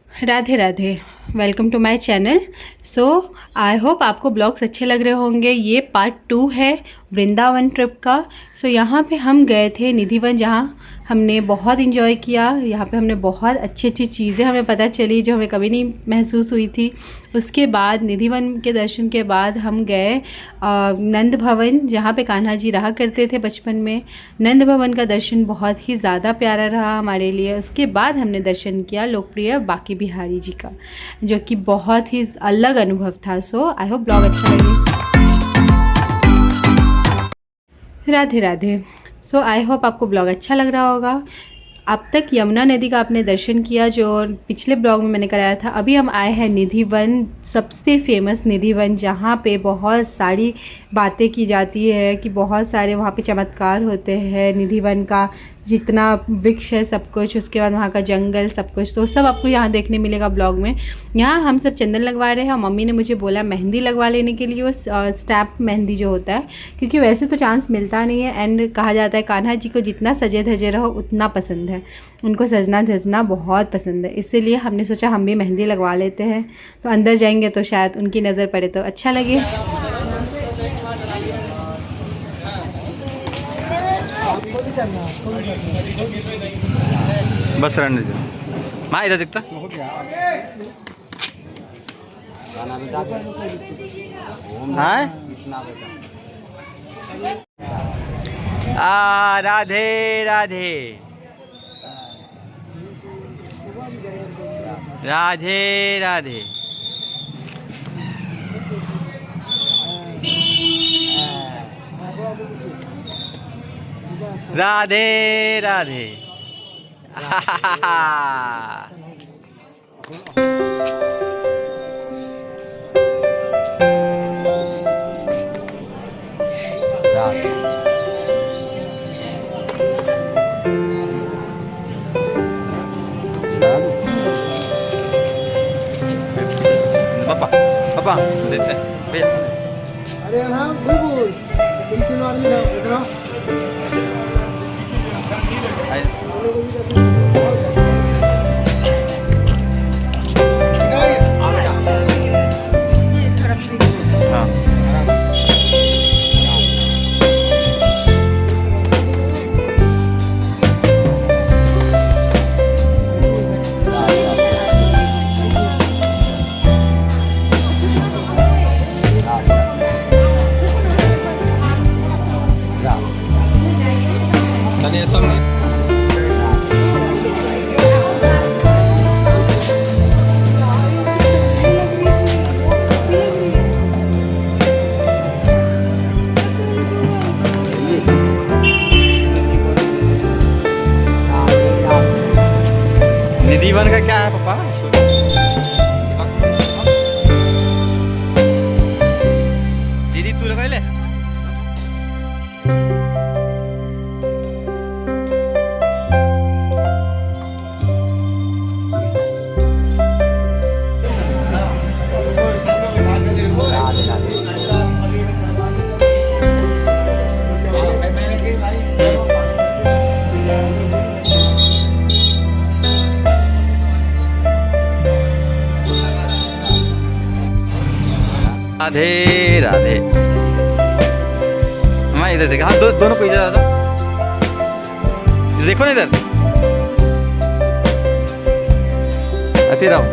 Radhe Radhe. Welcome to my channel. So I hope आपको blogs अच्छे लग रहे होंगे। ये पार्ट 2 है वृंदावन ट्रिप का। सो यहाँ पे हम गए थे निधिवन, जहाँ हमने बहुत इन्जॉय किया। यहाँ पे हमने बहुत अच्छी अच्छी चीज़ें हमें पता चली जो हमें कभी नहीं महसूस हुई थी। उसके बाद निधिवन के दर्शन के बाद हम गए नंद भवन, जहाँ पे कान्हा जी रहा करते थे बचपन में। नंद भवन का दर्शन बहुत ही ज़्यादा प्यारा रहा हमारे लिए। उसके बाद हमने दर्शन किया लोकप्रिय बांके बिहारी जी का, जो कि बहुत ही अलग अनुभव था। सो आई होप ब्लॉग अच्छा लगे। राधे राधे। सो आई होप आपको ब्लॉग अच्छा लग रहा होगा। अब तक यमुना नदी का आपने दर्शन किया, जो पिछले ब्लॉग में मैंने कराया था। अभी हम आए हैं निधिवन, सबसे फेमस निधिवन, जहाँ पे बहुत सारी बातें की जाती है कि बहुत सारे वहाँ पे चमत्कार होते हैं। निधिवन का जितना वृक्ष है सब कुछ, उसके बाद वहाँ का जंगल सब कुछ, तो सब आपको यहाँ देखने मिलेगा ब्लॉग में। यहाँ हम सब चंदन लगवा रहे हैं और मम्मी ने मुझे बोला मेहंदी लगवा लेने के लिए, वो स्टैम्प मेहंदी जो होता है, क्योंकि वैसे तो चांस मिलता नहीं है। एंड कहा जाता है कान्हा जी को जितना सजे धजे रहो उतना पसंद है, उनको सजना धजना बहुत पसंद है। इसीलिए हमने सोचा हम भी मेहंदी लगवा लेते हैं, तो अंदर जाएंगे तो शायद उनकी नज़र पड़े तो अच्छा लगे। बस रहने दो। माँ इधर दिखता हाँ। राधे राधे राधे राधे। राधे राधे। पापा पापा देते भैया। अरे हाँ बुलबुल, तुम तीनों आदमी रहो, इधर आओ। निधिवन का क्या है पापा? दीदी तू लगा ले। राधे राधे। मैं इधर देखा, हाँ दोनों को इधर देखो ना, इधर ऐसे रहो।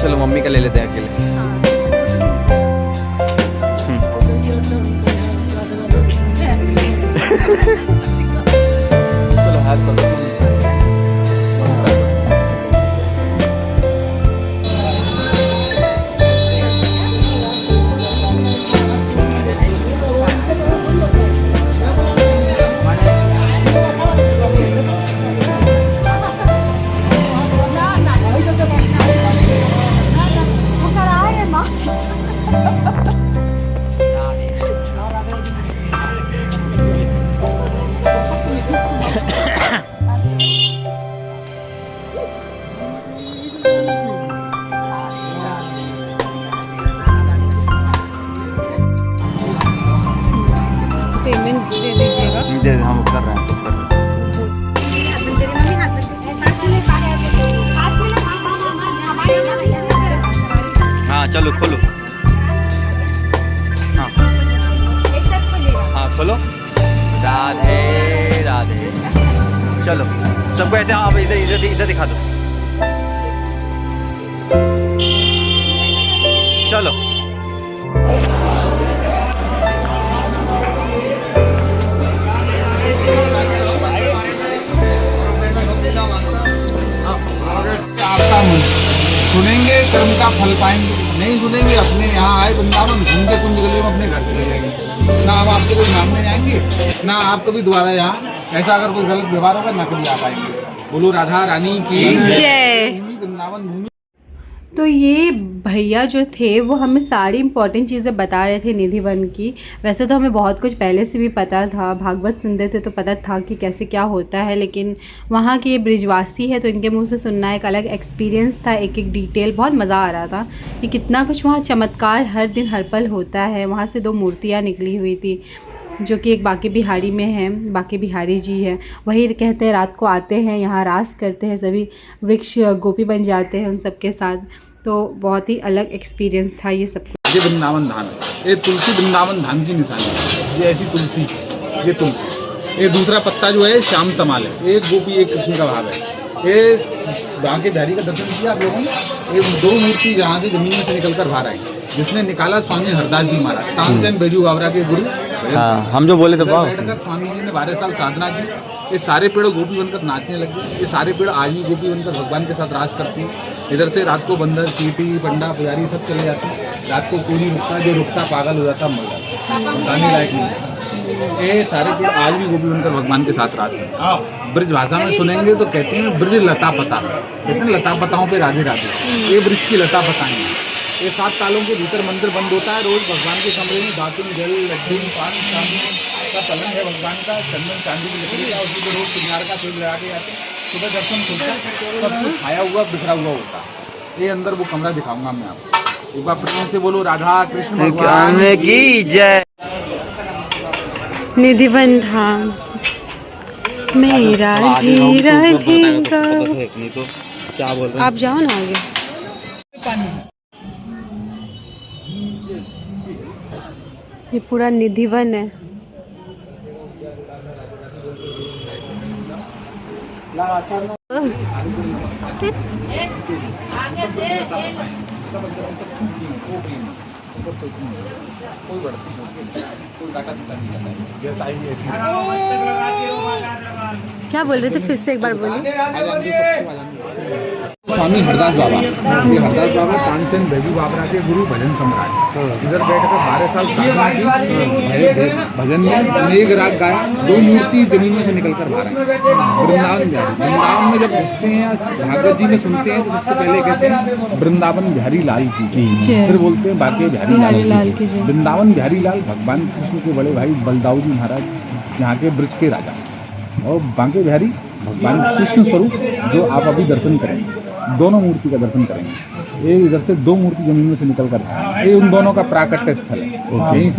चलो मम्मी का ले लेते हैं अकेले। चलो हाथ पकड़ो। चलो खोलो। हाँ एक साथ खोलिएगा। हाँ खोलो। राधे राधे। चलो सबको ऐसे आप इधर इधर इधर दिखा दो। चलो आपका मन सुनेंगे कर्म का फल पाएंगे, नहीं सुनेंगे अपने यहाँ आए वृंदावन घूम के कुंज गली में अपने घर चले जाएंगे। ना हम आपके कोई मांगने जाएंगे, ना आप कभी दोबारा यहाँ ऐसा अगर कोई गलत व्यवहार होगा ना कभी आ पाएंगे। बोलो राधा रानी की जय। भूमि वृंदावन भूमि। तो ये भैया जो थे वो हमें सारी इंपॉर्टेंट चीज़ें बता रहे थे निधि वन की। वैसे तो हमें बहुत कुछ पहले से भी पता था, भागवत सुनते थे तो पता था कि कैसे क्या होता है, लेकिन वहाँ के ये ब्रिजवासी है तो इनके मुंह से सुनना एक अलग एक्सपीरियंस था। एक एक डिटेल बहुत मज़ा आ रहा था कि कितना कुछ वहाँ चमत्कार हर दिन हर पल होता है। वहाँ से 2 मूर्तियाँ निकली हुई थी जो कि एक बांके बिहारी में है, बांके बिहारी जी है। वही कहते हैं रात को आते हैं यहाँ रास करते हैं, सभी वृक्ष गोपी बन जाते हैं उन सबके साथ। तो बहुत ही अलग एक्सपीरियंस था ये सब कुछ। ये वृंदावन धाम है, ये तुलसी वृंदावन धाम की निशानी है। ये ऐसी तुलसी, ये तुलसी, ये दूसरा पत्ता जो है श्याम तमाल है, एक गोपी एक कृष्ण का भाव है। ये बांके बिहारी का दर्शन किया आप लोगों ने। ये 2 मूर्ति जहाँ से जमीन में से निकलकर बाहर आई, जिसने निकाला स्वामी हरदास जी महाराज, तानसेन बैजू बावरा के गुरु। हाँ हम जो बोले थे बैठकर स्वामी जी ने 12 साल साधना की। ये सारे पेड़ गोपी बनकर नाचने लगे। ये सारे पेड़ आज भी गोपी बनकर भगवान के साथ राज करती हैं। इधर से रात को बंदर चींटी पंडा पुजारी सब चले जाते हैं। रात को कोई नहीं रुकता, जो रुकता पागल हो जाता मर जाता, बताने लायक नहीं। ये सारे पेड़ आज भी गोपी बनकर भगवान के साथ राज करते हैं। ब्रज भाषा में सुनेंगे तो कहते हैं ब्रज लता पता, कहते हैं लता पताओं पे राधे राधे। ये ब्रज की लता पताएं। ये 7 सालों के भीतर मंदिर बंद होता है। रोज भगवान के कमरे में दातुन जल लड्डू पान चांदी का पलंग है भगवान का, चंदन चांदी की लकड़ी का, उसी पे रोज सिंगार का तेल लगा के जाते हैं। सुबह दर्शन खुलता है, सब कुछ खाया हुआ बिखरा हुआ होता है। ये अंदर वो कमरा दिखाऊंगा मैं आपको। एक बार प्रेम से बोलो राधा कृष्ण भगवान की जय। निधि वन धाम मेरा धीरा धीरा। नहीं तो क्या बोल रहे आप जाओ ना आगे। ये पूरा निधि वन है। क्या बोल रहे थे, फिर से एक बार बोलिए। स्वामी हरदास बाबा, ये हरदास बाबा तानसेन बैजू बाबरा के गुरु भजन सम्राट। इधर बैठकर 12 साल साधना की, भजन में एक राग गाया। 2 मूर्ति जमीन में से निकलकर बाहर आई। वृंदावन बिहारी, वृंदावन में जब घुसते हैं भागवत जी में सुनते हैं तो सबसे पहले कहते हैं वृंदावन बिहारी लाल की, फिर बोलते हैं बांके बिहारी लाल की। वृंदावन बिहारी लाल भगवान कृष्ण के बड़े भाई बलदाऊ जी महाराज यहाँ के ब्रज के राजा, और बांके बिहारी भगवान कृष्ण स्वरूप जो आप अभी दर्शन करेंगे। दोनों मूर्ति का दर्शन करेंगे। ये इधर से 2 मूर्ति जमीन में से निकल कर, ये उन दोनों का प्राकट्य स्थल है। यहीं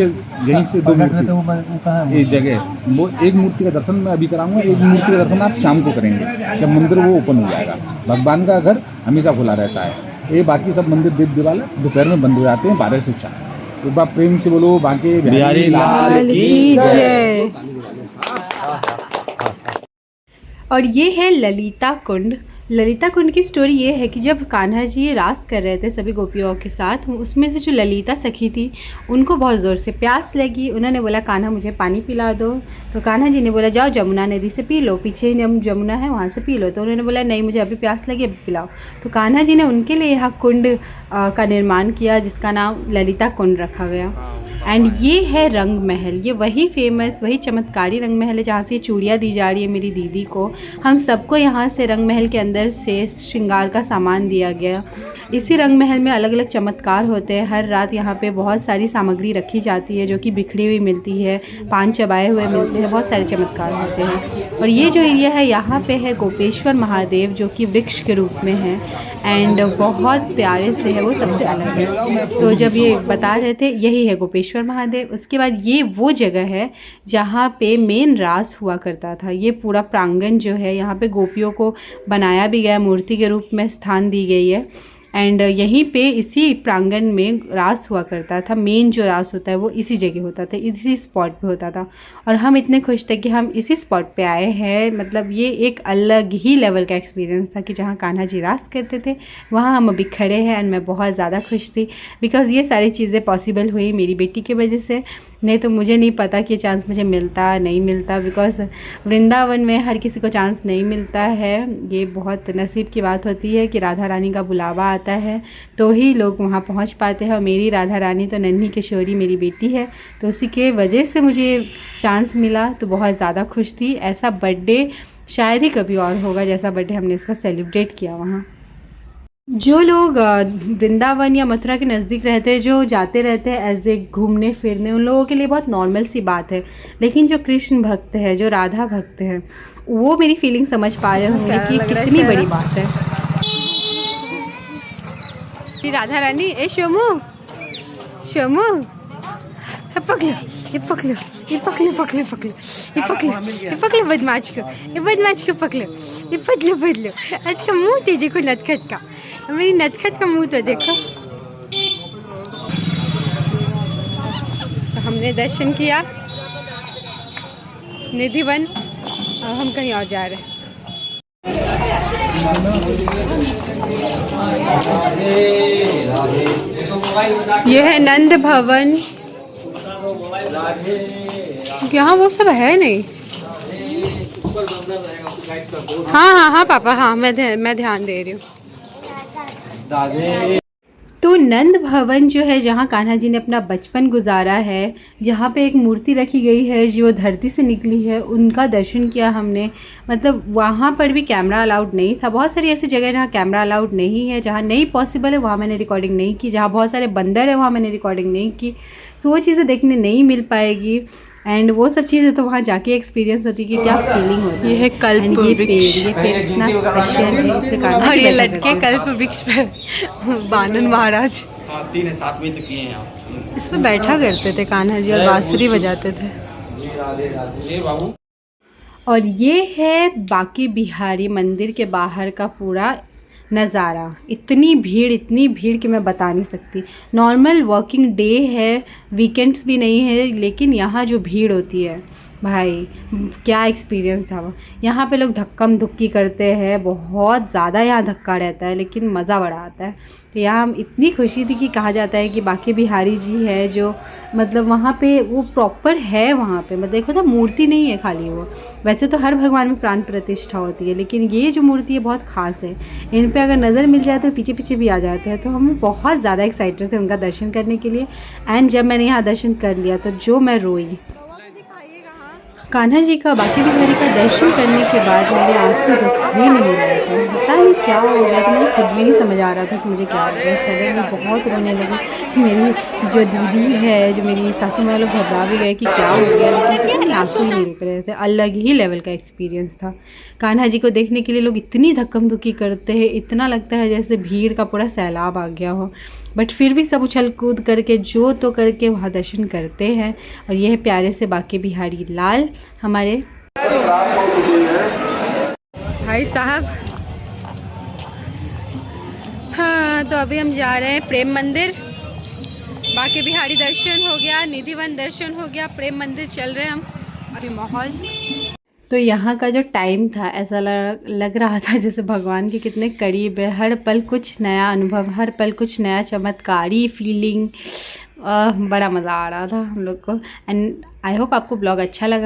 से 2 मूर्ति, ये जगह वो एक मूर्ति का दर्शन मैं अभी कराऊंगा। एक मूर्ति का दर्शन आप शाम को करेंगे जब मंदिर वो ओपन हो जाएगा। भगवान का घर हमेशा खुला रहता है। ये बाकी सब मंदिर देव देवालय दोपहर में बंद हो जाते हैं 12 से 4। एक बार प्रेम से बोलो बांके बिहारी लाल की जय। और ये है ललिता कुंड। ललिता कुंड की स्टोरी ये है कि जब कान्हा जी रास कर रहे थे सभी गोपियों के साथ, उसमें से जो ललिता सखी थी उनको बहुत ज़ोर से प्यास लगी। उन्होंने बोला कान्हा मुझे पानी पिला दो। तो कान्हा जी ने बोला जाओ जमुना नदी से पी लो, पीछे जमुना है वहाँ से पी लो। तो उन्होंने बोला नहीं मुझे अभी प्यास लगी, अभी पिलाओ। तो कान्हा जी ने उनके लिए यहाँ कुंड का निर्माण किया जिसका नाम ललिता कुंड रखा गया। एंड ये है रंग महल। ये वही फेमस, वही चमत्कारी रंग महल है जहाँ से चूड़ियाँ दी जा रही है मेरी दीदी को। हम सबको यहाँ से रंग महल के अंदर से श्रृंगार का सामान दिया गया। इसी रंग महल में अलग अलग चमत्कार होते हैं। हर रात यहाँ पे बहुत सारी सामग्री रखी जाती है जो कि बिखरी हुई मिलती है, पान चबाए हुए मिलते हैं, बहुत सारे चमत्कार होते हैं। और ये जो एरिया है यहाँ पे है गोपेश्वर महादेव जो कि वृक्ष के रूप में है एंड बहुत प्यारे से है, वो सबसे अलग है। तो जब ये बता रहे थे यही है गोपेश्वर महादेव। उसके बाद ये वो जगह है जहाँ पे मेन रास हुआ करता था। ये पूरा प्रांगण जो है यहाँ पे गोपियों को बनाया भी गया, मूर्ति के रूप में स्थान दी गई है। एंड यहीं पे इसी प्रांगण में रास हुआ करता था। मेन जो रास होता है वो इसी जगह होता था, इसी स्पॉट पे होता था। और हम इतने खुश थे कि हम इसी स्पॉट पे आए हैं। मतलब ये एक अलग ही लेवल का एक्सपीरियंस था कि जहाँ कान्हा जी रास करते थे वहाँ हम अभी खड़े हैं। एंड मैं बहुत ज़्यादा खुश थी बिकॉज़ ये सारी चीज़ें पॉसिबल हुई मेरी बेटी की वजह से। नहीं तो मुझे नहीं पता कि चांस मुझे मिलता नहीं मिलता, बिकॉज़ वृंदावन में हर किसी को चांस नहीं मिलता है। ये बहुत नसीब की बात होती है कि राधा रानी का बुलावा आता है तो ही लोग वहाँ पहुँच पाते हैं। और मेरी राधा रानी तो नन्ही किशोरी मेरी बेटी है, तो उसी के वजह से मुझे चांस मिला, तो बहुत ज़्यादा खुश थी। ऐसा बर्थडे शायद ही कभी और होगा जैसा बर्थडे हमने इसका सेलिब्रेट किया वहाँ। जो लोग वृंदावन या मथुरा के नज़दीक रहते हैं, जो जाते रहते हैं एज ए घूमने फिरने, उन लोगों के लिए बहुत नॉर्मल सी बात है। लेकिन जो कृष्ण भक्त है, जो राधा भक्त है, वो मेरी फीलिंग समझ पा रहे होंगे कि कितनी बड़ी बात है। राधा रानी, ए शोमू शोमू, पकड़ो ये पकड़ो ये पकड़ो पकड़ो पकड़ो ये पकड़ो ये पकड़ो बदमाश को, ये बदमाश को पकड़ो, ये बदलो बदलो। आज का मुंह तो देखो नटखट का, मेरी नटखट का मुंह तो देखो। तो हमने दर्शन किया निधिवन, अब हम कहीं और जा रहे हैं। ये है नंद भवन, यहाँ वो सब है नहीं। हाँ हाँ हाँ पापा, हाँ मैं ध्यान दे रही हूँ। तो नंद भवन जो है जहाँ कान्हा जी ने अपना बचपन गुजारा है, जहाँ पे एक मूर्ति रखी गई है जो धरती से निकली है, उनका दर्शन किया हमने। मतलब वहाँ पर भी कैमरा अलाउड नहीं था। बहुत सारी ऐसी जगह जहाँ कैमरा अलाउड नहीं है, जहाँ नहीं पॉसिबल है वहाँ मैंने रिकॉर्डिंग नहीं की, जहाँ बहुत सारे बंदर है वहाँ मैंने रिकॉर्डिंग नहीं की। सो वो चीज़ें देखने नहीं मिल पाएगी। एंड वो सब चीज़ें तो वहाँ जाके एक्सपीरियंस होती है कि क्या फीलिंग होती है। ये है कल्प वृक्ष, ये पेड़ इतना स्पेशल है, इसके कारण और ये लटके कल्प वृक्ष पे बानन महाराज 3-7 तक किए हैं आप। इस पे बैठा करते थे कान्हा जी और बांसुरी बजाते थे। और ये है बांके बिहारी मंदिर के बाहर का पूरा नज़ारा। इतनी भीड़ कि मैं बता नहीं सकती। नॉर्मल वर्किंग डे है, वीकेंड्स भी नहीं है, लेकिन यहाँ जो भीड़ होती है भाई, क्या एक्सपीरियंस था वो। यहाँ पे लोग धक्कम धुक्की करते हैं, बहुत ज़्यादा यहाँ धक्का रहता है, लेकिन मज़ा बड़ा आता है। तो यहाँ इतनी खुशी थी कि कहा जाता है कि बांके बिहारी जी है जो, मतलब वहाँ पे वो प्रॉपर है। वहाँ पे मतलब देखो तो मूर्ति नहीं है खाली वो, वैसे तो हर भगवान में प्राण प्रतिष्ठा होती है, लेकिन ये जो मूर्ति है बहुत ख़ास है। इन पे अगर नज़र मिल जाए तो पीछे पीछे भी आ जाते हैं। तो हम बहुत ज़्यादा एक्साइटेड थे उनका दर्शन करने के लिए। एंड जब मैंने यहाँ दर्शन कर लिया तो जो मैं रोई। कान्हा जी का, बांके बिहारी का दर्शन करने के बाद मेरे आंसू रुक ही नहीं रहे थे। पता नहीं क्या हो गया था, मुझे खुद भी नहीं समझ आ रहा था कि मुझे क्या हो गया। सडन में बहुत रोने लगी। मेरी जो दीदी है, जो मेरी सासू माँ, लोग घबरा भी गए कि क्या हो गया, लेकिन पता नहीं आंसू नहीं रुक रहे थे। अलग ही लेवल का एक्सपीरियंस था। कान्हा जी को देखने के लिए लोग इतनी धक्कम धुक्की करते हैं, इतना लगता है जैसे भीड़ का पूरा सैलाब आ गया हो, बट फिर भी सब उछल कूद करके जो तो करके वहाँ दर्शन करते हैं। और ये है प्यारे से बांके बिहारी लाल हमारे भाई साहब। हाँ, तो अभी हम जा रहे हैं प्रेम मंदिर। बांके बिहारी दर्शन हो गया, निधिवन दर्शन हो गया, प्रेम मंदिर चल रहे हैं हम अभी। माहौल तो यहाँ का जो टाइम था, ऐसा लग रहा था जैसे भगवान के कितने करीब है। हर पल कुछ नया अनुभव, हर पल कुछ नया चमत्कारी फीलिंग। बड़ा मज़ा आ रहा था हम लोग को। एंड आई होप आपको ब्लॉग अच्छा लगा।